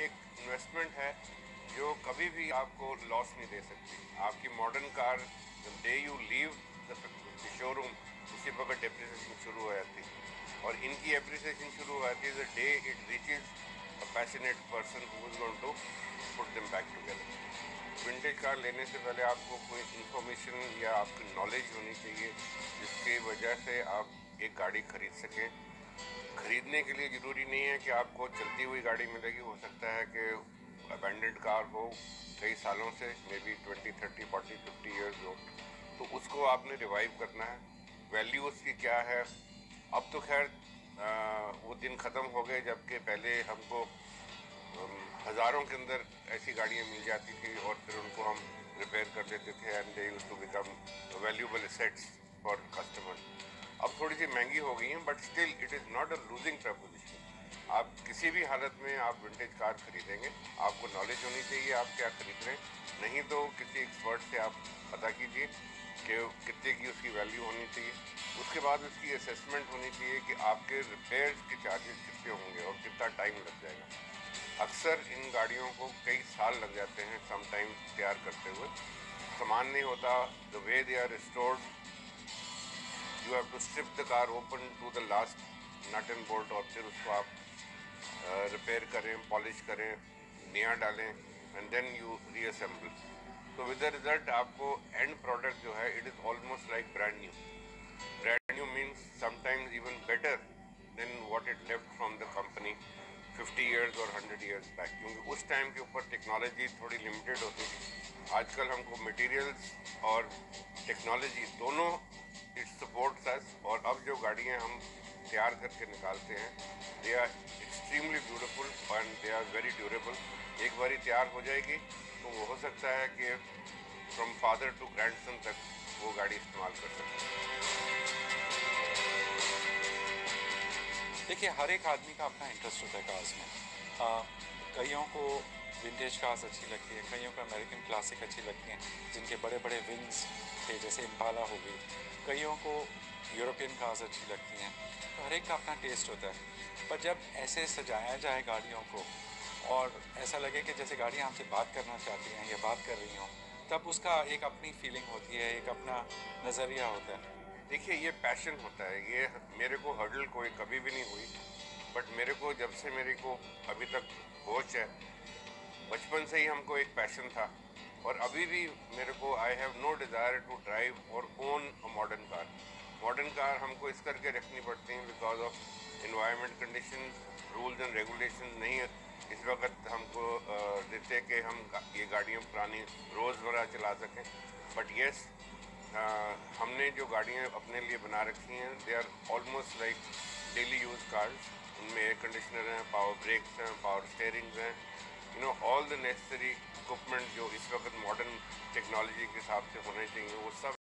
एक इन्वेस्टमेंट है जो कभी भी आपको लॉस नहीं दे सकती। आपकी modern car the day you leave the showroom उसी वक्त डेप्रिसिएशन शुरू हो जाती है, और इनकी एप्रिसिएशन शुरू हो जाती है the day it reaches a passionate person who is going to put them back together. Vintage car लेने से पहले आपको कोई इंफॉर्मेशन या आपकी नॉलेज होनी चाहिए जिसकी वजह से आप एक गाड़ी खरीद सकें। खरीदने के लिए ज़रूरी नहीं है कि आपको चलती हुई गाड़ी मिलेगी। हो सकता है कि अबैंडेंड कार हो कई सालों से, मे बी 20, 30, 40, 50 ईयर्स हो, तो उसको आपने रिवाइव करना है। वैल्यू उसकी क्या है, अब तो खैर वो दिन ख़त्म हो गए जबकि पहले हमको हज़ारों के अंदर ऐसी गाड़ियाँ मिल जाती थी और फिर उनको हम रिपेयर कर देते थे and they used to become valuable assets for customer. अब थोड़ी सी महंगी हो गई हैं but still it is not a losing proposition. आप किसी भी हालत में आप विंटेज कार खरीदेंगे, आपको नॉलेज होनी चाहिए आप क्या खरीद रहे हैं। नहीं तो किसी एक्सपर्ट से आप पता कीजिए कि कितने की उसकी वैल्यू होनी चाहिए। उसके बाद उसकी असेसमेंट होनी चाहिए कि आपके रिपेयर्स के चार्जेस कितने होंगे और कितना टाइम लग जाएगा। अक्सर इन गाड़ियों को कई साल लग जाते हैं समटाइम तैयार करते हुए। सामान नहीं होता, the way they are restored, you have to strip the car open to the last nut and bolt और फिर उसको आप रिपेयर करें, पॉलिश करें, नया डालें एंड देन यू रीअसेंबल। तो विद द रिजल्ट आपको एंड प्रोडक्ट जो है it is almost like brand new. Brand new means sometimes even better than what it left from the company 50 years और 100 years back, क्योंकि उस time के ऊपर technology थोड़ी लिमिटेड होती थी। आजकल हमको मटेरियल्स और टेक्नोलॉजी दोनों इट सपोर्ट्स अस, और अब जो गाड़ियाँ हम तैयार करके निकालते हैं they are extremely beautiful and they are very durable. एक बारी तैयार हो जाएगी तो वो हो सकता है कि फ्रॉम फादर टू ग्रैंडसन तक वो गाड़ी इस्तेमाल कर सकते हैं। देखिए, हर एक आदमी का अपना इंटरेस्ट होता है कार्स में। कईयों को विंटेज कार्स अच्छी लगती है, कईयों को अमेरिकन क्लासिक अच्छी लगती हैं जिनके बड़े बड़े विंग्स थे, जैसे इम्पाला हो गई। कईयों को यूरोपियन कार्स अच्छी लगती हैं। तो हर एक का अपना टेस्ट होता है। पर जब ऐसे सजाया जाए गाड़ियों को और ऐसा लगे कि जैसे गाड़ियाँ हमसे बात करना चाहती हैं या बात कर रही हों, तब उसका एक अपनी फीलिंग होती है, एक अपना नज़रिया होता है। देखिए ये पैशन होता है, ये मेरे को हर्डल कोई कभी भी नहीं हुई, बट मेरे को जब से मेरे को अभी तक होश है, बचपन से ही हमको एक पैशन था। और अभी भी मेरे को I have no desire to drive और own a modern car. Modern car हमको इस करके रखनी पड़ती हैं because of environment conditions, rules and regulation नहीं इस वक्त हमको देते कि हम ये गाड़ियाँ पुरानी रोज़मर्रा चला सकें। बट येस, हमने जो गाड़ियाँ अपने लिए बना रखी हैं they are almost like daily use cars. उनमें एयर कंडीशनर हैं, पावर ब्रेक्स हैं, पावर स्टेयरिंग्स हैं, ऑल द नेसेसरी इक्विपमेंट जो इस वक्त मॉडर्न टेक्नोलॉजी के हिसाब से होने चाहिए वो सब